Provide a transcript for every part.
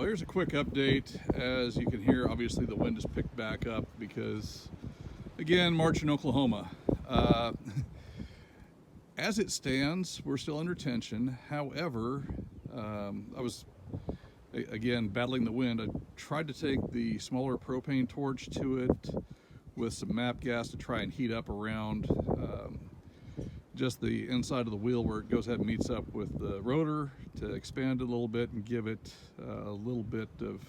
there's a quick update. As you can hear, obviously the wind has picked back up because, again, March in Oklahoma. As it stands, we're still under tension. However, I was, again, battling the wind. I tried to take the smaller propane torch to it with some MAP gas to try and heat up around just the inside of the wheel where it goes ahead and meets up with the rotor to expand it a little bit and give it a little bit of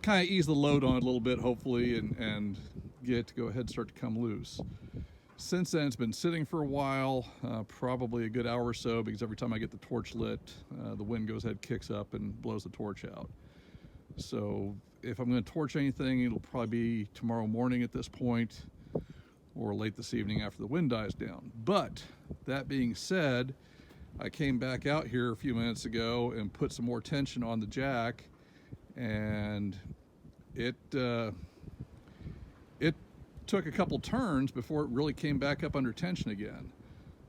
kind of ease the load on it a little bit, hopefully, and get it to go ahead and start to come loose. Since then, it's been sitting for a while, probably a good hour or so, because every time I get the torch lit, the wind goes ahead, kicks up, and blows the torch out. So if I'm going to torch anything, it'll probably be tomorrow morning at this point, or late this evening after the wind dies down. But that being said, I came back out here a few minutes ago and put some more tension on the jack, and it took a couple turns before it really came back up under tension again.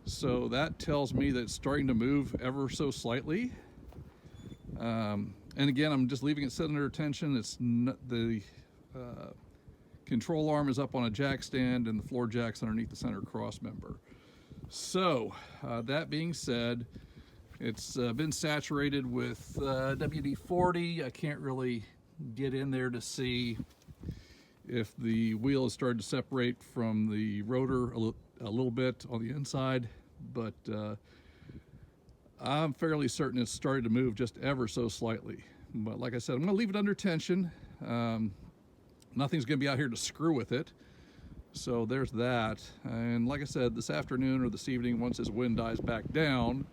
So that tells me that it's starting to move ever so slightly. And again, I'm just leaving it sitting under tension. It's not, the control arm is up on a jack stand and the floor jack's underneath the center cross member. So that being said, it's been saturated with WD-40. I can't really get in there to see if the wheel has started to separate from the rotor a little bit on the inside, but I'm fairly certain it's started to move just ever so slightly. But like I said, I'm going to leave it under tension. Nothing's going to be out here to screw with it. So there's that. And like I said, this afternoon or this evening, once this wind dies back down,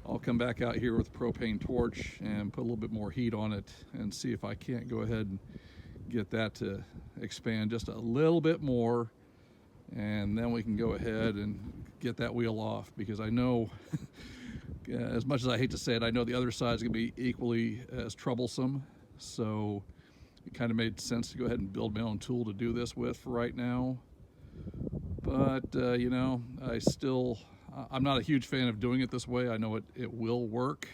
I'll come back out here with a propane torch and put a little bit more heat on it and see if I can't go ahead and get that to expand just a little bit more, and then we can go ahead and get that wheel off, because I know as much as I hate to say it, I know the other side is going to be equally as troublesome. So it kind of made sense to go ahead and build my own tool to do this with for right now. But you know, I'm not a huge fan of doing it this way. I know it will work.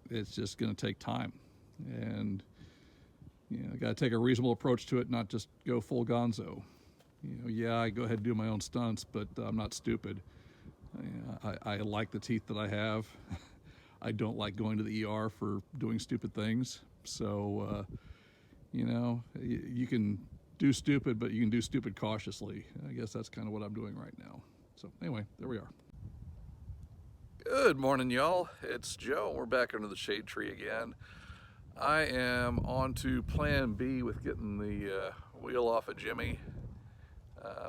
It's just going to take time, and you know, got to take a reasonable approach to it, not just go full gonzo. You know, yeah, I go ahead and do my own stunts, but I'm not stupid. I like the teeth that I have. I don't like going to the ER for doing stupid things. So, you know, you can do stupid, but you can do stupid cautiously. I guess that's kind of what I'm doing right now. So anyway, there we are. Good morning, y'all. It's Joe. We're back under the shade tree again. I am on to plan B with getting the wheel off of Jimmy.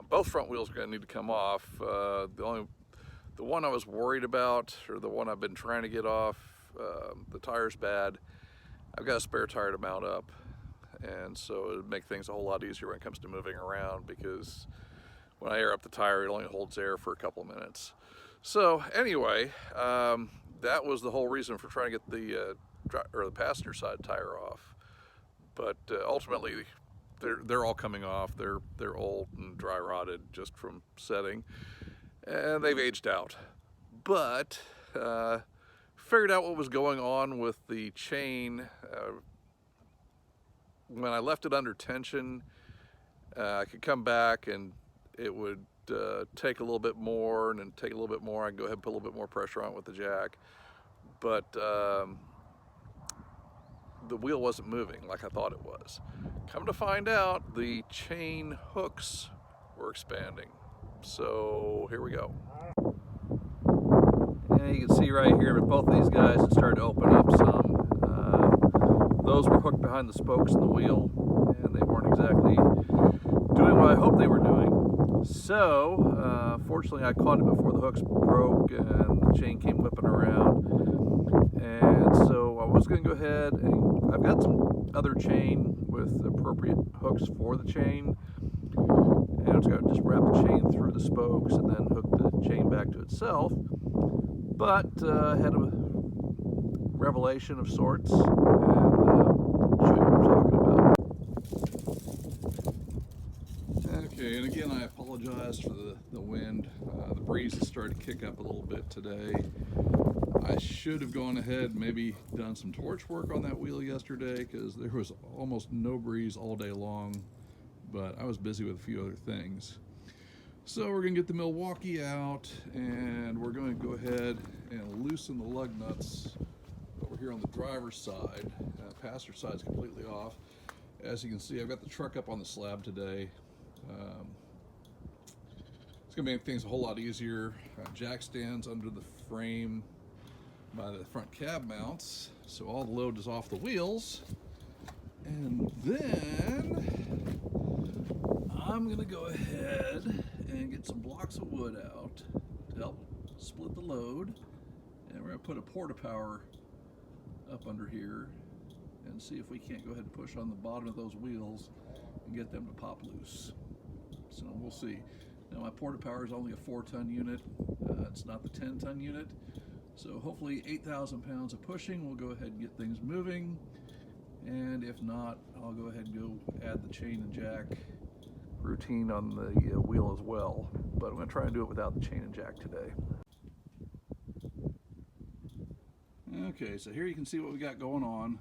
Both front wheels are going to need to come off. The one I was worried about, or the one I've been trying to get off, the tire's bad. I've got a spare tire to mount up, and so it'll make things a whole lot easier when it comes to moving around, because when I air up the tire, it only holds air for a couple of minutes. So anyway, that was the whole reason for trying to get the passenger side tire off. But ultimately, they're all coming off. They're old and dry rotted just from setting, and they've aged out. But figured out what was going on with the chain. When I left it under tension, I could come back and it would take a little bit more, and then take a little bit more. I can go ahead and put a little bit more pressure on it with the jack. But the wheel wasn't moving like I thought it was. Come to find out, the chain hooks were expanding. So here we go. And you can see right here with both of these guys, it started to open up some. Those were hooked behind the spokes in the wheel, and they weren't exactly doing what I hoped they were doing. So fortunately, I caught it before the hooks broke and the chain came whipping around. And so I was going to go ahead, and I've got some other chain with appropriate hooks for the chain, and I was going to just wrap the chain through the spokes and then hook the chain back to itself. But I had a revelation of sorts, and show you what I'm talking about. Okay, and again, I apologize for the wind. The breeze has started to kick up a little bit today. I should have gone ahead and maybe done some torch work on that wheel yesterday because there was almost no breeze all day long, but I was busy with a few other things. So we're gonna get the Milwaukee out and we're gonna go ahead and loosen the lug nuts over here on the driver's side. Passenger side's completely off. As you can see, I've got the truck up on the slab today. It's gonna make things a whole lot easier. Jack stands under the frame by the front cab mounts, so all the load is off the wheels. And then I'm gonna go ahead and get some blocks of wood out to help split the load. And we're gonna put a Porta-Power up under here and see if we can't go ahead and push on the bottom of those wheels and get them to pop loose. So we'll see. Now my Porta-Power is only a 4-ton unit. It's not the 10-ton unit. So hopefully 8,000 pounds of pushing will go ahead and get things moving. And if not, I'll go ahead and go add the chain and jack routine on the wheel as well. But I'm going to try and do it without the chain and jack today. Okay, so here you can see what we got going on.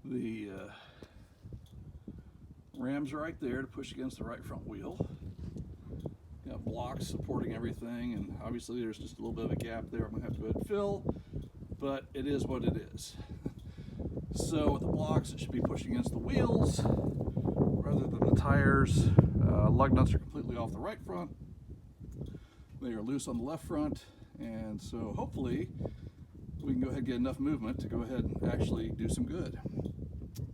The ram's right there to push against the right front wheel. Got blocks supporting everything, and obviously there's just a little bit of a gap there I'm going to have to go ahead and fill, but it is what it is. So with the blocks, it should be pushing against the wheels rather than the tires. Lug nuts are completely off the right front. They are loose on the left front, and so hopefully we can go ahead and get enough movement to go ahead and actually do some good.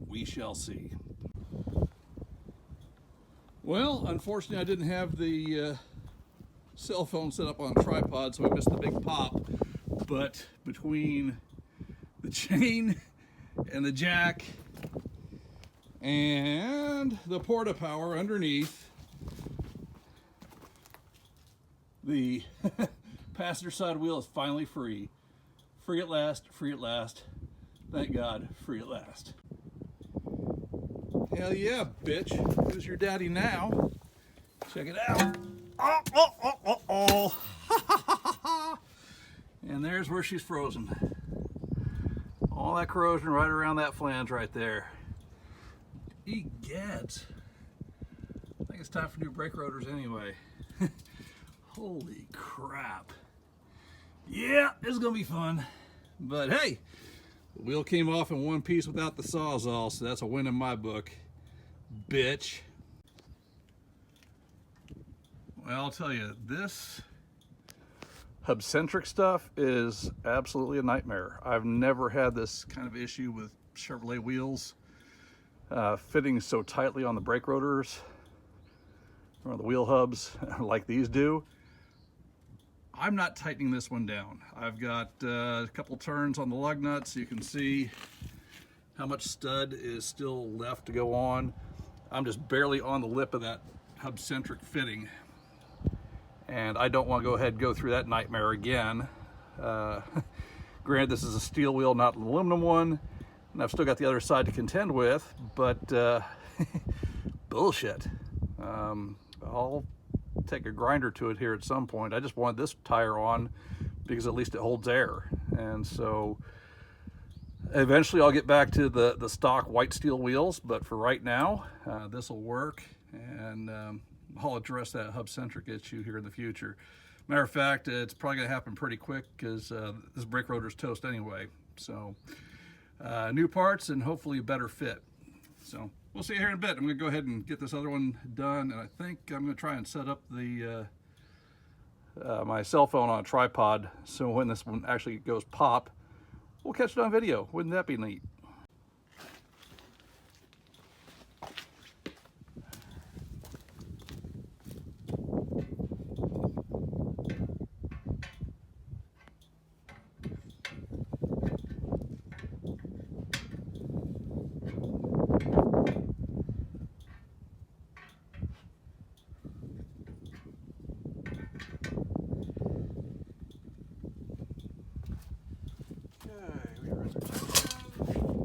We shall see. Well, unfortunately I didn't have the cell phone set up on a tripod, so I missed the big pop. But between the chain and the jack and the Porta-Power underneath, the passenger side wheel is finally free. Free at last, free at last. Thank God, free at last. Hell yeah, bitch. Who's your daddy now? Check it out. Oh, oh, oh, oh, oh. And there's where she's frozen. All that corrosion right around that flange right there. Egads. I think it's time for new brake rotors anyway. Holy crap. Yeah, it's gonna be fun. But hey, the wheel came off in one piece without the Sawzall, so that's a win in my book. Bitch. Well, I'll tell you, this hub-centric stuff is absolutely a nightmare. I've never had this kind of issue with Chevrolet wheels fitting so tightly on the brake rotors or the wheel hubs like these do. I'm not tightening this one down. I've got a couple turns on the lug nuts. You can see how much stud is still left to go on. I'm just barely on the lip of that hub-centric fitting. And I don't want to go ahead and go through that nightmare again. Granted, this is a steel wheel, not an aluminum one. And I've still got the other side to contend with, but bullshit. I'll take a grinder to it here at some point. I just wanted this tire on because at least it holds air. And so eventually I'll get back to the stock white steel wheels, but for right now, this will work. And I'll address that hub-centric issue here in the future. Matter of fact, it's probably gonna happen pretty quick because this brake rotor's toast anyway. So new parts and hopefully a better fit. So we'll see you here in a bit. I'm gonna go ahead and get this other one done, and I think I'm gonna try and set up the my cell phone on a tripod so when this one actually goes pop, we'll catch it on video. Wouldn't that be neat? Okay, we are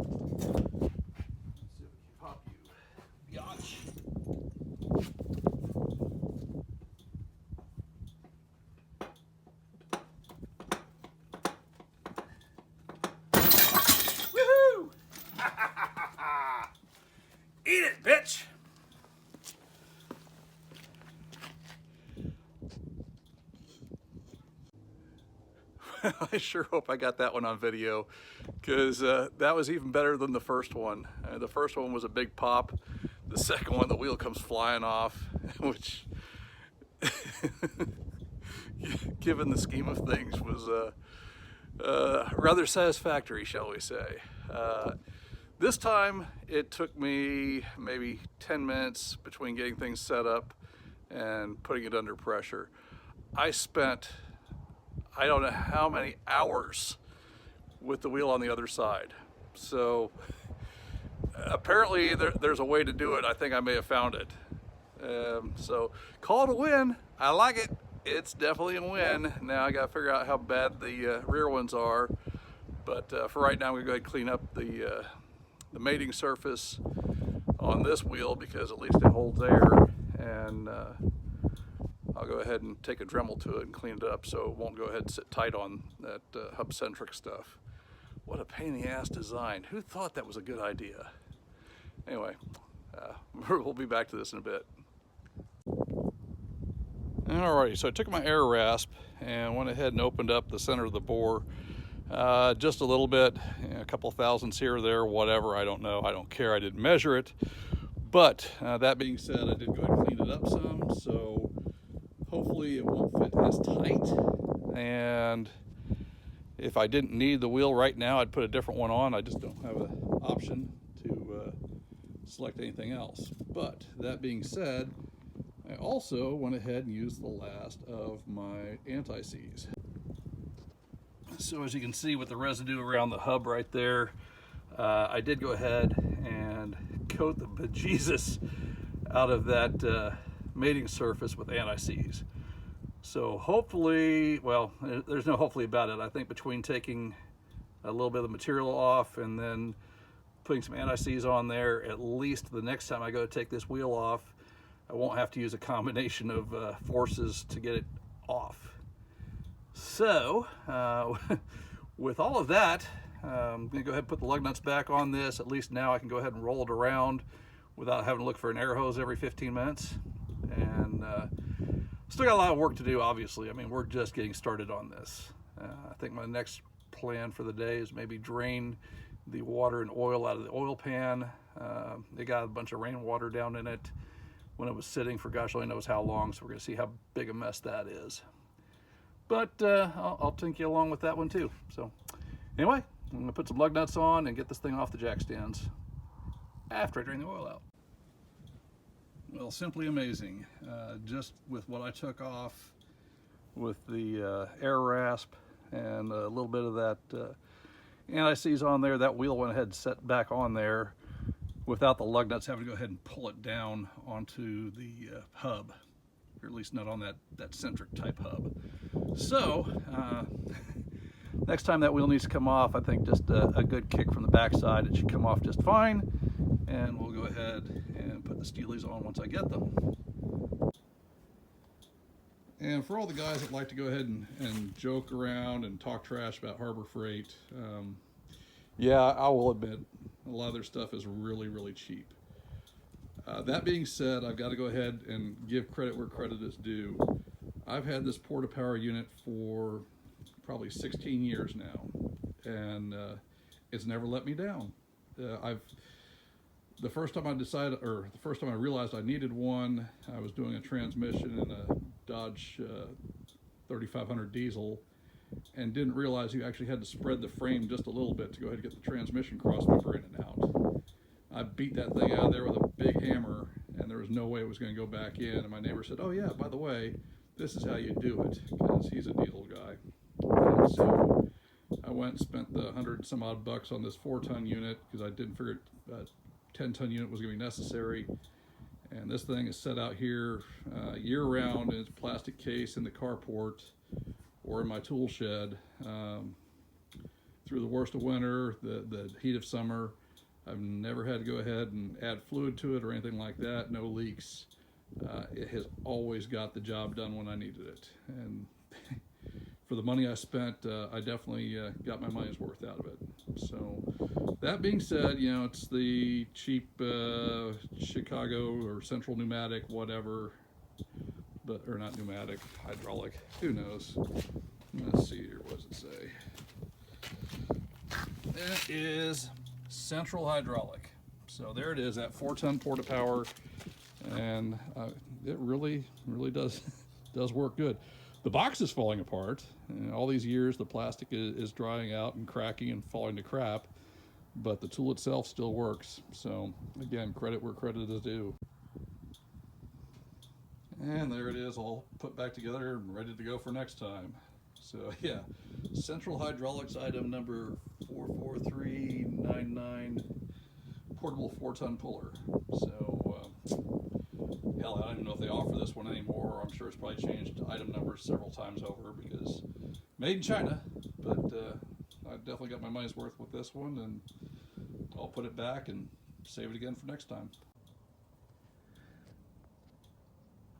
I sure hope I got that one on video, because that was even better than the first one. The first one was a big pop. The second one, the wheel comes flying off, which, given the scheme of things, was rather satisfactory, shall we say. This time, it took me maybe 10 minutes between getting things set up and putting it under pressure. I spent, I don't know how many hours with the wheel on the other side. So apparently there's a way to do it. I think I may have found it. So call it a win. I like it. It's definitely a win. Now I got to figure out how bad the rear ones are. But for right now, I'm gonna go ahead and clean up the mating surface on this wheel, because at least it holds air, and I'll go ahead and take a Dremel to it and clean it up so it won't go ahead and sit tight on that hub-centric stuff. What a pain in the ass design. Who thought that was a good idea? Anyway, we'll be back to this in a bit. Alrighty, so I took my air rasp and went ahead and opened up the center of the bore just a little bit, a couple thousandths here or there, whatever, I don't know, I don't care, I didn't measure it. But that being said, I did go ahead and clean it up some, so hopefully it won't fit as tight. And if I didn't need the wheel right now, I'd put a different one on. I just don't have an option to select anything else. But that being said, I also went ahead and used the last of my anti-seize. So as you can see with the residue around the hub right there, I did go ahead and coat the bejesus out of that mating surface with anti-seize. So hopefully, well, there's no hopefully about it. I think between taking a little bit of the material off and then putting some anti-seize on there, at least the next time I go to take this wheel off, I won't have to use a combination of forces to get it off. So with all of that, I'm going to go ahead and put the lug nuts back on this. At least now I can go ahead and roll it around without having to look for an air hose every 15 minutes. And still got a lot of work to do, obviously. I mean, we're just getting started on this. I think my next plan for the day is maybe drain the water and oil out of the oil pan. They got a bunch of rainwater down in it when it was sitting for gosh only knows how long, so we're going to see how big a mess that is. But I'll take you along with that one too. So anyway, I'm going to put some lug nuts on and get this thing off the jack stands after I drain the oil out. Well, simply amazing. Just with what I took off with the air rasp and a little bit of that anti-seize on there, that wheel went ahead and set back on there without the lug nuts having to go ahead and pull it down onto the hub, or at least not on that centric type hub. So next time that wheel needs to come off, I think just a good kick from the backside, it should come off just fine, and we'll go ahead and put the Steelies on once I get them. And for all the guys that like to go ahead and joke around and talk trash about Harbor Freight, yeah, I will admit a lot of their stuff is really, really cheap. That being said, I've got to go ahead and give credit where credit is due. I've had this Porta-Power unit for probably 16 years now, and it's never let me down. The first time I realized I needed one, I was doing a transmission in a Dodge 3500 diesel, and didn't realize you actually had to spread the frame just a little bit to go ahead and get the transmission crossmember in and out. I beat that thing out of there with a big hammer, and there was no way it was going to go back in. And my neighbor said, "Oh yeah, by the way, this is how you do it," because he's a diesel guy. And so I went and spent the $100 some odd bucks on this 4-ton unit, because I didn't figure a 10-ton unit was going to be necessary. And this thing is set out here year round in its plastic case in the carport or in my tool shed through the worst of winter, the heat of summer. I've never had to go ahead and add fluid to it or anything like that, no leaks. It has always got the job done when I needed it. And for the money I spent, I definitely got my money's worth out of it. So that being said, you know, it's the cheap Chicago or Central Pneumatic, whatever, but, or not pneumatic, hydraulic, who knows. Let's see here, what does it say? It is Central Hydraulic. So there it is, that 4-ton Porta Power, and it really does work good. The box is falling apart, and all these years the plastic is drying out and cracking and falling to crap, but the tool itself still works. So again, credit where credit is due. And there it is, all put back together and ready to go for next time. So yeah, Central Hydraulics item number 44399, portable 4-ton puller. So hell, I don't even know if they offer this one anymore. I'm sure it's probably changed item numbers several times over because made in China. But I definitely got my money's worth with this one, and I'll put it back and save it again for next time.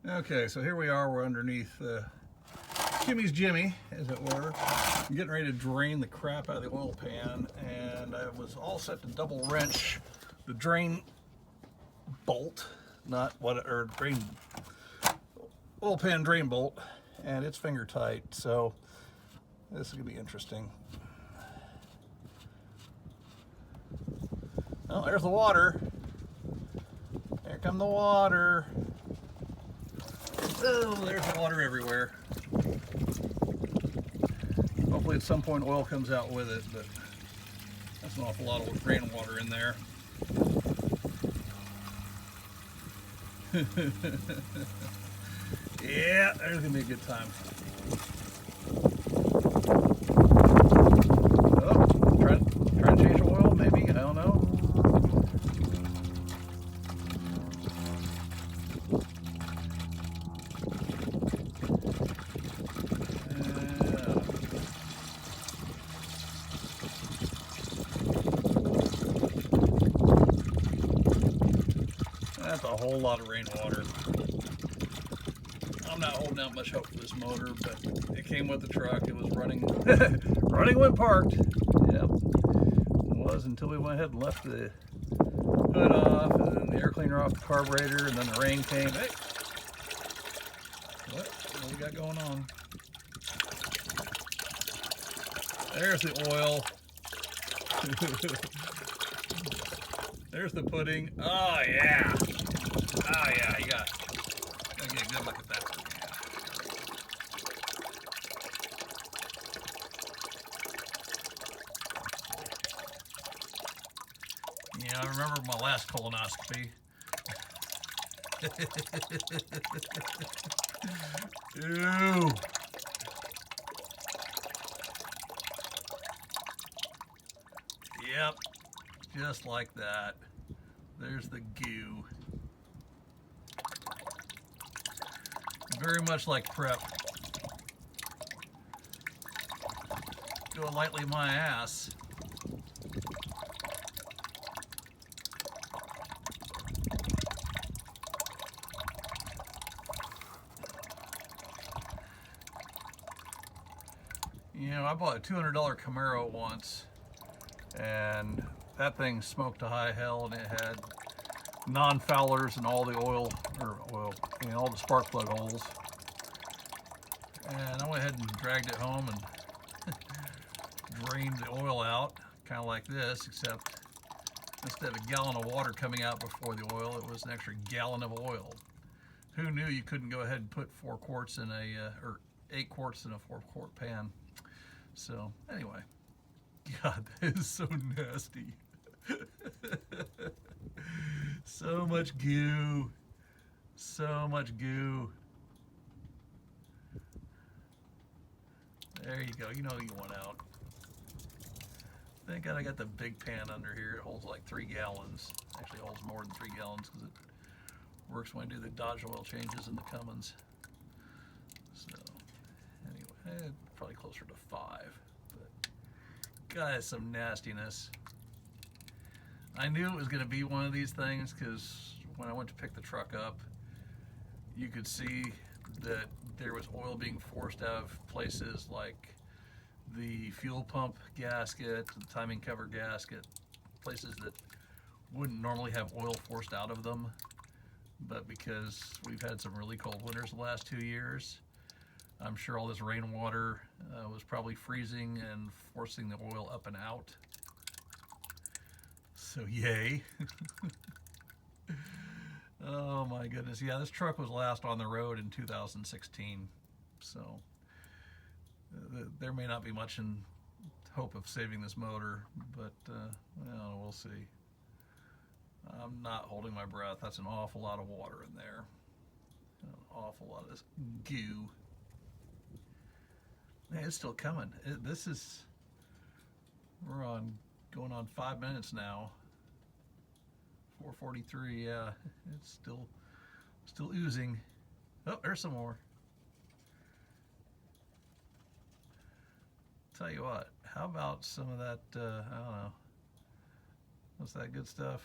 Okay, so here we are. We're underneath Jimmy's Jimmy, as it were. I'm getting ready to drain the crap out of the oil pan, and I was all set to double wrench the drain bolt, oil pan drain bolt, and it's finger tight, so this is gonna be interesting. Oh, there's the water. There come the water. Oh, there's water everywhere. Hopefully at some point oil comes out with it, but that's an awful lot of rainwater in there. Yeah, there's gonna be a good time. Oh, trying to change oil, maybe? I don't know. That's a whole lot of rainwater. I'm not holding out much hope for this motor, but it came with the truck. It was running, running when parked. Yep, it was until we went ahead and left the hood off, and then the air cleaner off the carburetor, and then the rain came. Hey, what do we got going on? There's the oil. There's the pudding. Oh yeah. Oh yeah, you gotta get a good look at that. Yeah, I remember my last colonoscopy. Ew. Yep, just like that. There's the goo. Very much like prep. Go lightly my ass. You know, I bought a $200 Camaro once, and that thing smoked to high hell, and it had non-foulers and all the all the spark plug holes. And I went ahead and dragged it home and drained the oil out, kind of like this, except instead of a gallon of water coming out before the oil, it was an extra gallon of oil. Who knew you couldn't go ahead and put 4 quarts in or 8 quarts in a 4-quart pan? So anyway, God, that is so nasty. So much goo. So much goo. There you go. You know you want out. Thank God I got the big pan under here. It holds like 3 gallons. Actually holds more than 3 gallons because it works when I do the Dodge oil changes in the Cummins. So anyway, probably closer to 5. But God, that's some nastiness. I knew it was going to be one of these things because when I went to pick the truck up, you could see that there was oil being forced out of places like the fuel pump gasket, the timing cover gasket, places that wouldn't normally have oil forced out of them. But because we've had some really cold winters the last 2 years, I'm sure all this rainwater was probably freezing and forcing the oil up and out. So yay. Oh my goodness. Yeah, this truck was last on the road in 2016. So there may not be much in hope of saving this motor, but well, we'll see. I'm not holding my breath. That's an awful lot of water in there. An awful lot of goo. Man, it's still coming. We're going on 5 minutes now. 4:43. Yeah, it's still oozing. Oh, there's some more. Tell you what, how about some of that, I don't know, what's that good stuff?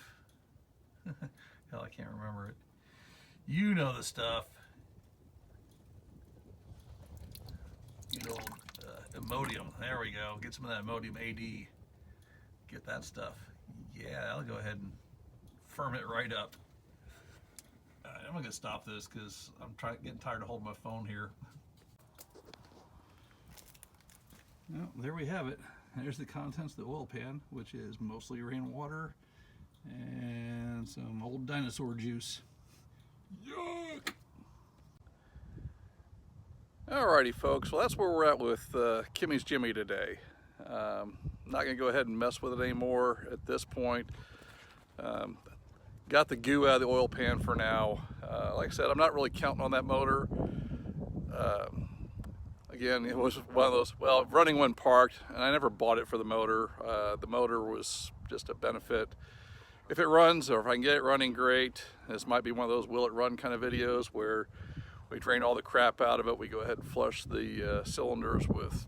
Hell, I can't remember it. You know the stuff. Good old Imodium. There we go. Get some of that Imodium AD. Get that stuff. Yeah, I'll go ahead and firm it right up. I'm going to stop this because I'm getting tired of holding my phone here. Well, there we have it. There's the contents of the oil pan, which is mostly rainwater and some old dinosaur juice. Yuck! Alrighty folks, well that's where we're at with Kimmy's Jimmy today. Not going to go ahead and mess with it anymore at this point. Got the goo out of the oil pan for now. Like I said, I'm not really counting on that motor. Again, it was one of those, well, running when parked, and I never bought it for the motor. The motor was just a benefit. If it runs, or if I can get it running, great. This might be one of those will it run kind of videos where we drain all the crap out of it. We go ahead and flush the cylinders with,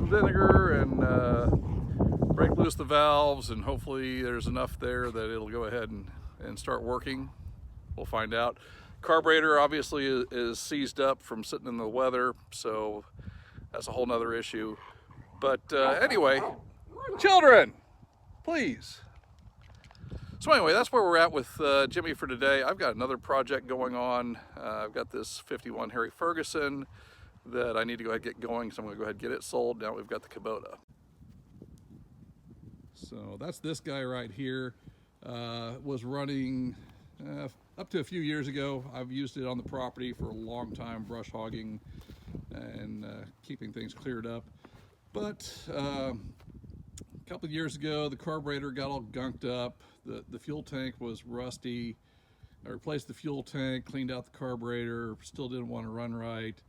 vinegar and break loose the valves, and hopefully there's enough there that it'll go ahead and start working. We'll find out. Carburetor obviously is seized up from sitting in the weather, so that's a whole nother issue. But anyway, children, please. So anyway, that's where we're at with Jimmy for today. I've got another project going on. I've got this 51 Harry Ferguson that I need to go ahead and get going, so I'm going to go ahead and get it sold. Now we've got the Kubota. So that's this guy right here. Was running up to a few years ago. I've used it on the property for a long time, brush hogging and keeping things cleared up. But a couple of years ago, the carburetor got all gunked up. The fuel tank was rusty. I replaced the fuel tank, cleaned out the carburetor, still didn't want to run right.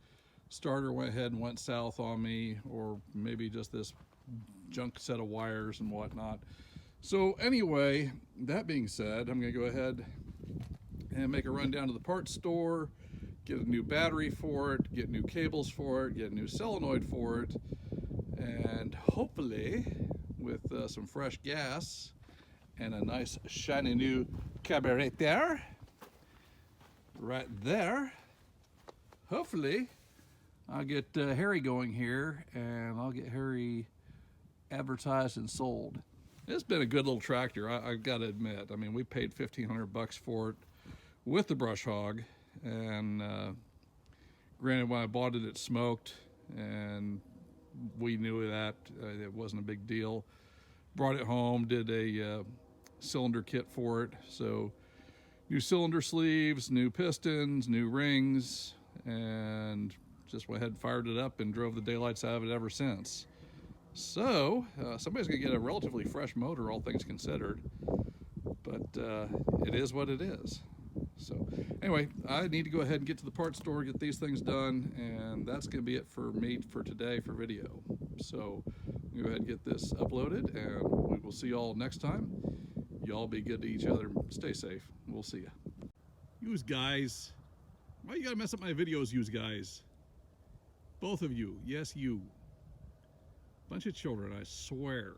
Starter went ahead and went south on me, or maybe just this junk set of wires and whatnot. So anyway, that being said, I'm going to go ahead and make a run down to the parts store, get a new battery for it, get new cables for it, get a new solenoid for it, and hopefully with some fresh gas and a nice shiny new carburetor right there, hopefully I'll get Harry going here, and I'll get Harry advertised and sold. It's been a good little tractor, I've got to admit. I mean, we paid $1,500 for it with the brush hog, and granted, when I bought it, it smoked, and we knew that. It wasn't a big deal. Brought it home, did a cylinder kit for it. So new cylinder sleeves, new pistons, new rings, and just went ahead and fired it up and drove the daylights out of it ever since. So somebody's gonna get a relatively fresh motor, all things considered, but it is what it is. So anyway, I need to go ahead and get to the parts store, get these things done, and that's gonna be it for me for today for video. So go ahead and get this uploaded, and we will see y'all next time. Y'all be good to each other, stay safe, we'll see ya. Yous guys, why you gotta mess up my videos, yous guys? Both of you, yes you. Bunch of children, I swear.